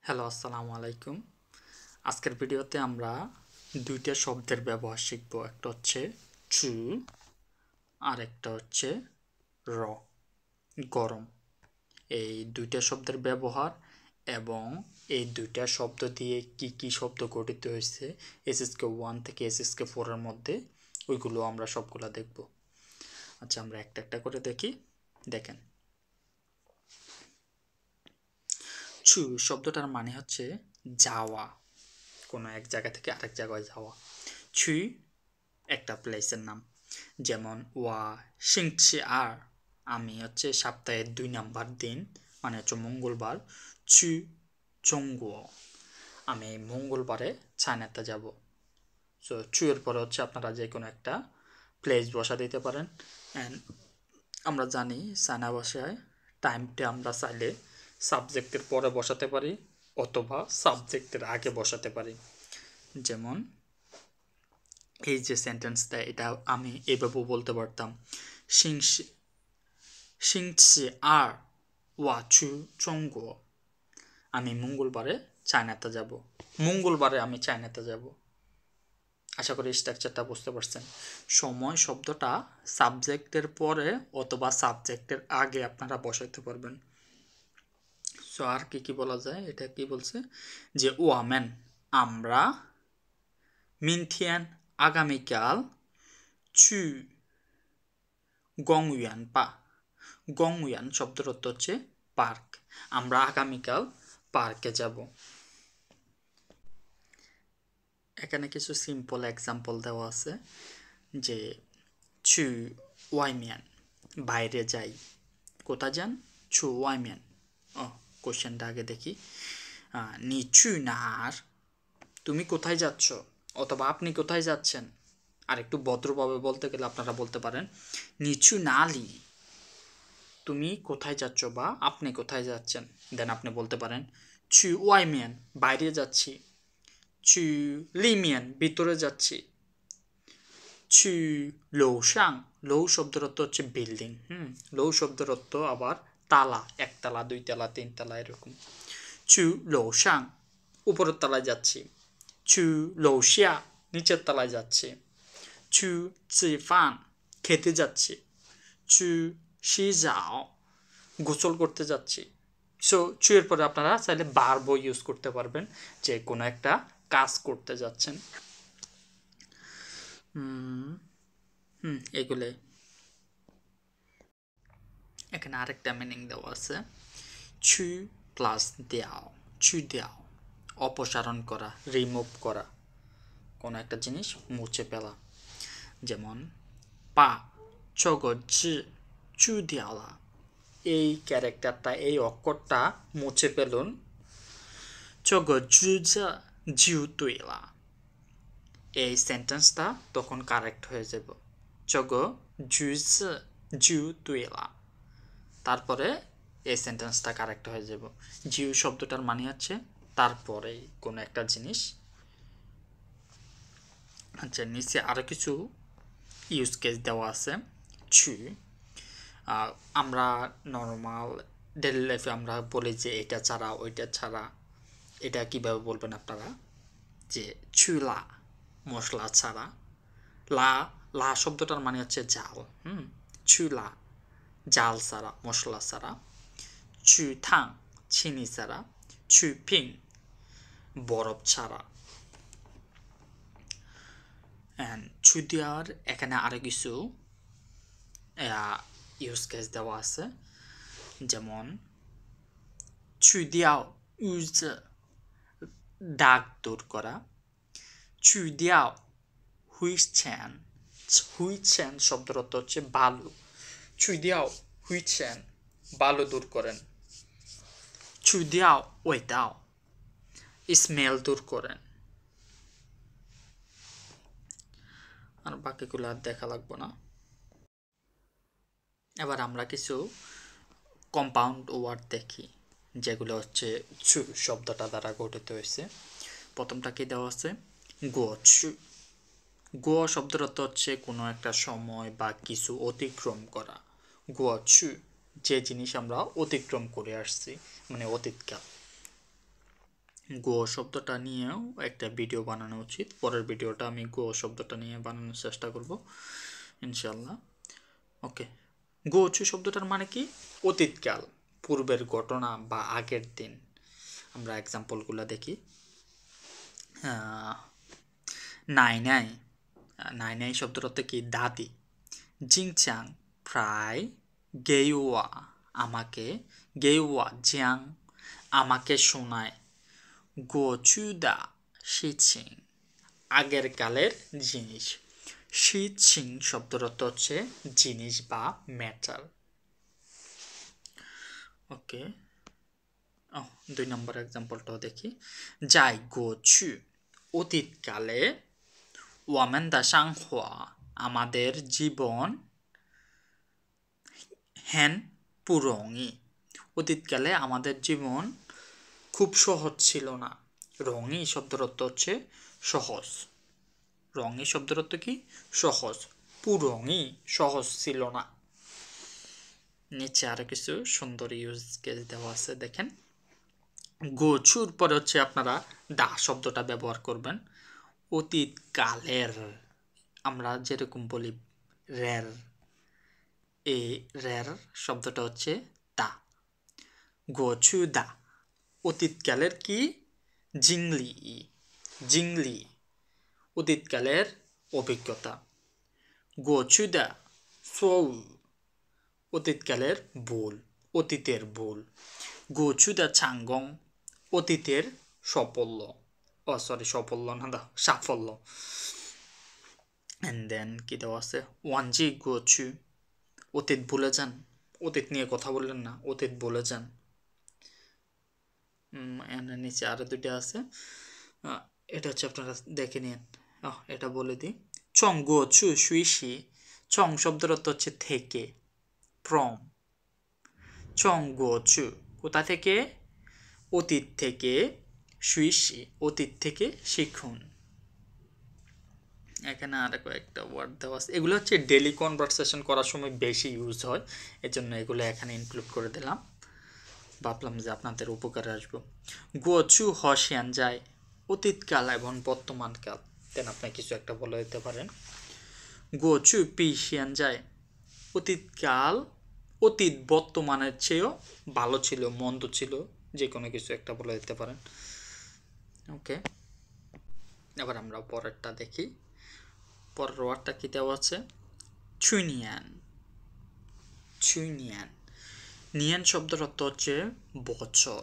Hello, আসসালামু আলাইকুম। আজকের ভিডিওতে আমরা দুইটা শব্দের ব্যবহার শিখব। একটা হচ্ছে চু আর একটা হচ্ছে র, গরম। এই দুইটা শব্দের ব্যবহার এবং এই দুইটা শব্দ দিয়ে কি কি শব্দ গঠিত হয়েছে এসএসকে 1 থেকে এসএসকে 4 এর মধ্যে, ওইগুলো আমরা সবগুলা দেখব। আচ্ছা, আমরা একটা একটা করে দেখি। দেখেন, চু শব্দটার মানে হচ্ছে যাওয়া, কোনো এক জায়গা থেকে আরেক জায়গায় যাওয়া। ছুই একটা প্লেসের নাম, যেমন ওয়া সিংচি আর, আমি হচ্ছে সপ্তাহের 2 নাম্বার দিন, মানে হচ্ছে মঙ্গলবার। চু চঙ্গুও, আমি মঙ্গলবারে চায়নাতে যাব। সো চু এর পরে হচ্ছে আপনারা যে কোনো একটা প্লেস বসা দিতে পারেন। অ্যান্ড আমরা জানি চায়না ভাষায় টাইমটা আমরা চাইলে সাবজেক্টের পরে বসাতে পারি অথবা সাবজেক্টের আগে বসাতে পারি। যেমন এই যে সেন্টেন্সটা, এটা আমি এভাবেও বলতে পারতাম, সিংসি আর ওয়া চু চঙ্গো, আমি মঙ্গলবারে চায়নাতে যাব। মঙ্গলবারে আমি চায়নাতে যাব। আশা করি স্ট্রাকচারটা বুঝতে পারছেন। সময় শব্দটা সাবজেক্টের পরে অথবা সাবজেক্টের আগে আপনারা বসাইতে পারবেন। সো আর কি কি বলা যায়, এটা কি বলছে যে ওয়ামেন, আমরা, মিনথিয়ান আগামীকাল, চু গংউয়ান পা, গংউয়ান শব্দের অর্থ হচ্ছে পার্ক, আমরা আগামীকাল পার্কে যাব। এখানে কিছু সিম্পল এক্সাম্পল দেওয়া আছে, যে চু ওয়াইমিয়ান, বাইরে যাই। কোথায় যান? চু ওয়াইমিয়ান। ও, কোশ্চেনটা আগে দেখি। নি চু নার, তুমি কোথায় যাচ্ছ অথবা আপনি কোথায় যাচ্ছেন। আর একটু ভদ্রভাবে বলতে গেলে আপনারা বলতে পারেন নিচু নালি, তুমি কোথায় যাচ্ছ বা আপনি কোথায় যাচ্ছেন। দেন আপনি বলতে পারেন চু ওয়াইমিয়ান, বাইরে যাচ্ছি। চু লিমিয়ান, ভিতরে যাচ্ছি। চু লৌ সাং, লৌ শব্দের অর্থ হচ্ছে বিল্ডিং। লৌ শব্দের অর্থ আবার তালা, একতলা, 2 তলা, 3 তলা এরকম। চু লৌ সাং, উপরের তলায় যাচ্ছি। চু লৌ শিয়া, নিচের তলায় যাচ্ছি। চু চিফান, খেতে যাচ্ছি। চু শিজাও, গোসল করতে যাচ্ছি। সো চু এর পরে আপনারা চাইলে ভার্বও ইউজ করতে পারবেন, যে কোনো একটা কাজ করতে যাচ্ছেন। এগুলো। এখানে আরেকটা মিনিং দেওয়া আছে, চু প্লাস দেও, চু দেও, অপসারণ করা, রিমুভ করা, কোনো একটা জিনিস মুছে ফেলা। যেমন পা চগ জি চু দেওয়া, এই ক্যারেক্টারটা, এই অক্ষরটা মুছে ফেলুন। চগ জু জিউ তুইলা, এই সেন্টেন্সটা তখন কারেক্ট হয়ে যাব। চগ জু জিউ তুইলা, তারপরে এই সেন্টেন্সটা কারেক্ট হয়ে যাব। জিউ শব্দটার মানে হচ্ছে তারপরে কোনো একটা জিনিস। আচ্ছা, নিচে আরও কিছু ইউজ কেস দেওয়া আছে। ছু, আমরা নর্মাল ডেলি লাইফে আমরা বলি যে এটা ছাড়া ওইটা ছাড়া। এটা কিভাবে বলবেন আপনারা, যে ছুলা, মশলা ছাড়া। লা, লা শব্দটার মানে হচ্ছে জাল। ছুলা, জাল ছাড়া, মশলা ছাড়া। চু থাং, চিনি ছাড়া। চু পিং, বরফ ছাড়া। অ্যান্ড চু দেওয়ার এখানে আরও কিছু ইউজ কেস দেওয়া আছে। যেমন চু দিয়াও ইউজ, দাগ দূর করা। চু দিয়াও হুইচ্ছেন, হুইচ্ছেন শব্দের অর্থ হচ্ছে বালু। চু দিয়াও হুইচ্ছেন, বালু দূর করেন। চু দিয়াও ওই দাও, স্মেল দূর করেন। আর বাকিগুলো আর দেখা লাগবো না। এবার আমরা কিছু কম্পাউন্ড ওয়ার্ড দেখি, যেগুলো হচ্ছে চু শব্দটা দ্বারা গঠিত হয়েছে। প্রথমটা কি দেওয়া আছে? গোচু। গো শব্দের অর্থ হচ্ছে কোনো একটা সময় বা কিছু অতিক্রম করা। গোচু, যে জিনিস আমরা অতিক্রম করে আসছি, মানে অতীতকাল। গো শব্দটা নিয়েও একটা ভিডিও বানানো উচিত। পরের ভিডিওটা আমি গো শব্দটা নিয়ে বানানোর চেষ্টা করব ইনশাল্লাহ। ওকে, গোছু শব্দটার মানে কি? অতীতকাল, পূর্বের ঘটনা বা আগের দিন। আমরা এক্সাম্পলগুলো দেখি। নাই নাই, নাই নাই শব্দটা তো কি? দাদি। জিংচাং প্রায়, গেইওয়া আমাকে, গেইওয়া জিয়াং আমাকে শোনায়, গোচুদা শিচিং আগের কালের জিনিস। শিচিং শব্দের অর্থ হচ্ছে জিনিস বা ম্যাটার। ওকে, 2 নম্বর এক্সাম্পলটাও দেখি। যাই গোচু অতীতকালে, ওয়ামেন দা সাংহোয়া আমাদের জীবন, হ্যান পুরঙি অতীতকালে আমাদের জীবন খুব সহজ ছিল না। রঙি শব্দের অর্থ হচ্ছে সহজ। রঙি শব্দের অর্থ কি? সহজ। পুরঙি সহজ ছিল না। নিচে আরো কিছু সুন্দর ইউজ কেস দেওয়া আছে, দেখেন। গোছুর পরে হচ্ছে আপনারা দা শব্দটা ব্যবহার করবেন। অতীতকালের আমরা যেরকম বলি রের, এই রের শব্দটা হচ্ছে দা। গোছু দা অতীতকালের কি? জিংলি, জিংলি অতীতকালের অভিজ্ঞতা। গোছুদা সৌ অতীতকালের ভুল, অতীতের ভুল। গোছুদা চাঙ্গং অতীতের সাফল্য, সাফল্য না দা সাফল্য। এন্ড দেন কি দেওয়া আছে? ওয়ানজি গোছু অতীত ভুলে যান, অতীত নিয়ে কথা বললেন না, অতীত ভুলে যান। নিচে আরো দুইটা আছে, এটা হচ্ছে আপনারা দেখে নিন। এটা বলে দিই। চং গোছু সুইসি, চং শব্দের অর্থ হচ্ছে থেকে, ফ্রম। চং গোছু কোথা থেকে? অতীত থেকে। সুইসি অতীত থেকে শিখুন। এখানে আর কয়েকটা ওয়ার্ড দেওয়া আছে, এগুলো হচ্ছে ডেলি কনভারসেশন করার সময় বেশি ইউজ হয়, এজন্য এগুলো এখানে ইনক্লুড করে দিলাম। ভাবলাম যে আপনাদের উপকারে আসবো। গোছু হসিয়ান যায় অতীতকাল এবং বর্তমানকাল। দেন আপনি কিছু একটা বলে দিতে পারেন। গোছু পিসিয়ান যায় অতীতকাল, অতীত বর্তমানের চেয়েও ভালো ছিল, মন্দ ছিল, যে কোনো কিছু একটা বলে দিতে পারেন। ওকে, এবার আমরা পরেরটা দেখি। পরের ওয়ার্ডটা কি দেওয়া আছে? চুইনিয়ান, চুইনিয়ান। নিয়ান শব্দের অর্থ হচ্ছে বছর।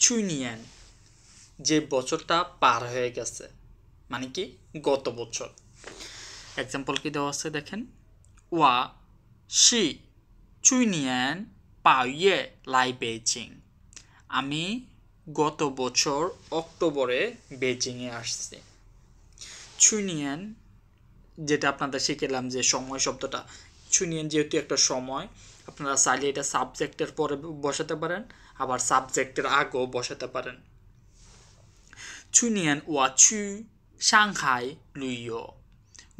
চুইনিয়ান যে বছরটা পার হয়ে গেছে, মানে কি? গত বছর। এক্সাম্পল কি দেওয়া আছে দেখেন। ওয়া শি চুইনিয়ান পাইয়ে লাই বেইজিং আমি গত বছর অক্টোবরে বেইজিংয়ে আসছি। চুইনিয়ান যেটা আপনাদের শিখেলাম যে সময় শব্দটা, চুইনিয়ান যেহেতু একটা সময়, আপনারা চাইলে এটা সাবজেক্টের পরে বসাতে পারেন, আবার সাবজেক্টের আগেও বসাতে পারেন। চুইনিয়ান ওয়া চু সাংহাই লুইও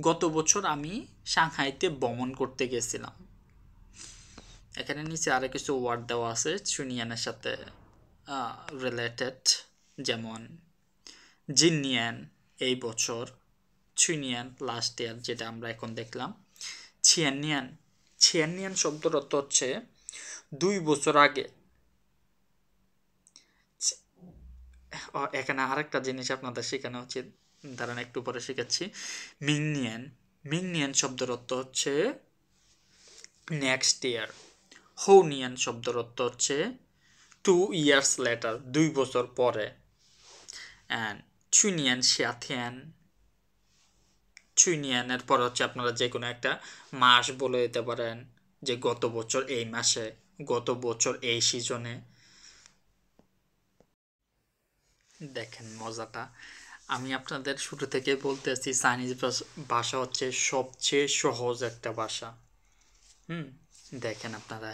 গত বছর আমি সাংহাইতে ভ্রমণ করতে গেছিলাম। এখানে নিচে আরো কিছু ওয়ার্ড দেওয়া আছে চুইনিয়ানের সাথে রিলেটেড, যেমন জিনিয়ান এই বছর, চুইনিয়ান লাস্ট ইয়ার যেটা আমরা এখন দেখলাম। ছিয়ানিয়ান, ছিয়ানিয়ান শব্দের অর্থ হচ্ছে 2 বছর আগে। এখানে আরেকটা জিনিস আপনাদের শেখানো উচিত, দাঁড়ান একটু পরে শেখাচ্ছি। মিংনিয়ান, মিংনিয়ান শব্দের অর্থ হচ্ছে নেক্সট ইয়ার। হৌনিয়ান শব্দের অর্থ হচ্ছে 2 years later, 2 বছর পরে। অ্যান্ড চুইনিয়ান শিয়াথিয়ান, চুইনিয়ানের পর হচ্ছে আপনারা যে কোনো একটা মাস বলে দিতে পারেন, যে গত বছর এই মাসে, গত বছর এই সিজনে। দেখেন মজাটা, আমি আপনাদের শুরু থেকে বলতেছি চাইনিজ ভাষা হচ্ছে সবচেয়ে সহজ একটা ভাষা। দেখেন আপনারা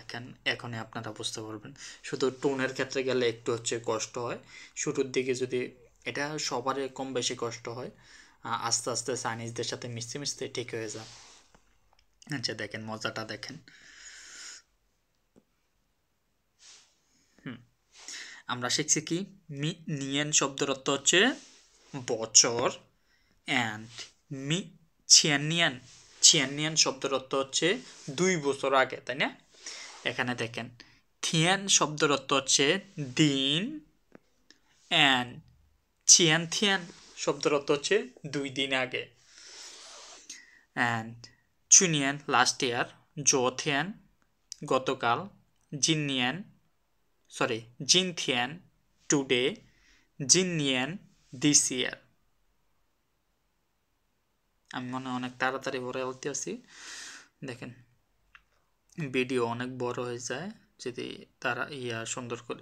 এখনই আপনারা বুঝতে পারবেন। শুধু টোনের ক্ষেত্রে গেলে একটু হচ্ছে কষ্ট হয় শুরুর দিকে, যদি এটা সবারই কম বেশি কষ্ট হয়, আস্তে আস্তে চাইনিজদের সাথে মিশতে মিশতে ঠিক হয়ে যায়। আচ্ছা দেখেন মজাটা দেখেন। আমরা শিখছি কি নিয়েন শব্দের অর্থ হচ্ছে বছর অ্যান্ড ছিয়ানিয়ান শব্দের অর্থ হচ্ছে 2 বছর আগে, তাই না? এখানে দেখেন থিয়ান শব্দের অর্থ হচ্ছে দিন অ্যান্ড থিয়ান শব্দের অর্থ হচ্ছে 2 দিন আগে। অ্যান্ড চুনিয়ান লাস্ট ইয়ার, জোথিয়ান গতকাল, জিনথিয়ান টুডে, জিনিয়ান দিস ইয়ার। আমি মনে অনেক তাড়াতাড়ি বলে বলতে আছি, দেখেন ভিডিও অনেক বড় হয়ে যায় যদি তারা সুন্দর করে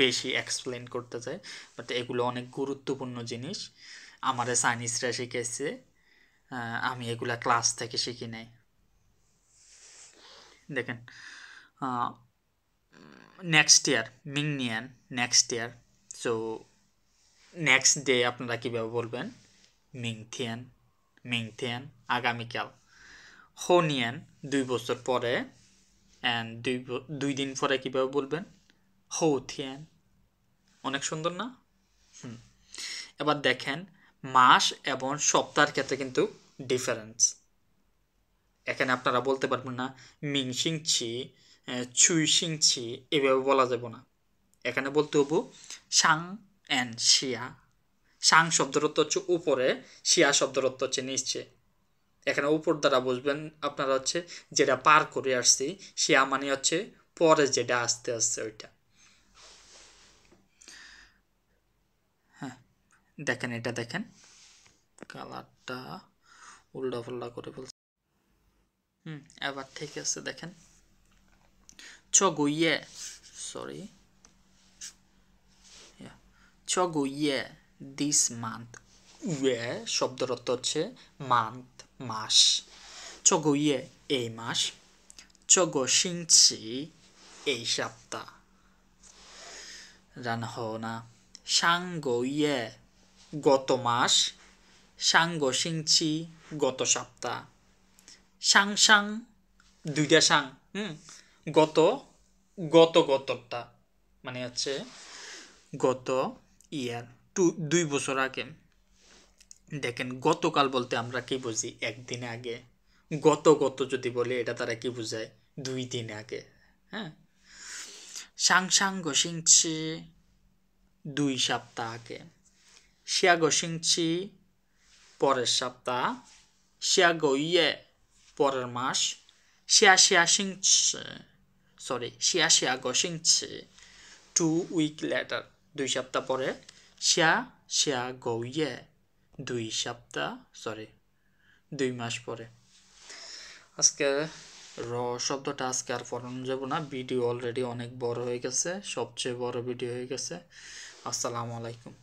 বেশি এক্সপ্লেন করতে যায়। বাট এগুলো অনেক গুরুত্বপূর্ণ জিনিস, আমারে চাইনিজরা শিখেছে, আমি এগুলা ক্লাস থেকে শিখি নাই। দেখেন নেক্সট ইয়ার মিংনিয়ান next year. So next day আপনারা কীভাবে বলবেন? মিংথিয়ান আগামীকাল। হোনিয়ান 2 বছর পরে, অ্যান্ড 2 দিন পরে কীভাবে বলবেন? হৌথিয়ান। অনেক সুন্দর না? এবার দেখেন মাস এবং সপ্তাহের ক্ষেত্রে কিন্তু ডিফারেন্স। এখানে আপনারা বলতে পারবেন না মিংসিংছি, চুইসিংছি, এভাবে বলা যাব না। এখানে বলতে হবো সাং অ্যান্ড শিয়া। সাং শব্দের অর্থ হচ্ছে উপরে, শিয়া শব্দের অর্থ হচ্ছে নিচে। এখানে উপর দ্বারা বুঝবেন আপনারা হচ্ছে যেটা পার করে আসছি, শিয়া মানে হচ্ছে পরে যেটা আসতে আসছে ওইটা। হ্যাঁ দেখেন, এটা দেখেন কালারটা উল্টা পাল্টা করে বলছে। এবার ঠিক আছে, দেখেন ছগুইয়ে দিস মান্থ। ইয়ে শব্দের অর্থ হচ্ছে মান্থ, মাস। ছগুইয়ে এই মাস, ছগো-শিং-ছি এই সপ্তাহ। রানহনা সাংগো-ইয়ে গত মাস, সাংগো-শিং-ছি গত সপ্তাহ। সাং 2টা সাং, গতটা মানে হচ্ছে গত ইয়ার, 2 বছর আগে। দেখেন গতকাল বলতে আমরা কি বুঝি? 1 দিন আগে। গত যদি বলি এটা তারা কি বুঝায়? 2 দিন আগে। হ্যাঁ, সাংগো-শিং-ছি 2 সপ্তাহ আগে। শিয়াগো-শিং-ছি পরের সপ্তাহ। শিয়াগো-ইয়ে পরের মাস। শিয়াগো-শিং-ছি 2 উইক লেটার, 2 সপ্তাহ পরে। শিয়াগো-ইয়ে 2 মাস পরে। আজকে শব্দটা আজকে আর পড়ানো যাব না, ভিডিও অলরেডি অনেক বড় হয়ে গেছে, সবচেয়ে বড় ভিডিও হয়ে গেছে। আসসালামু আলাইকুম।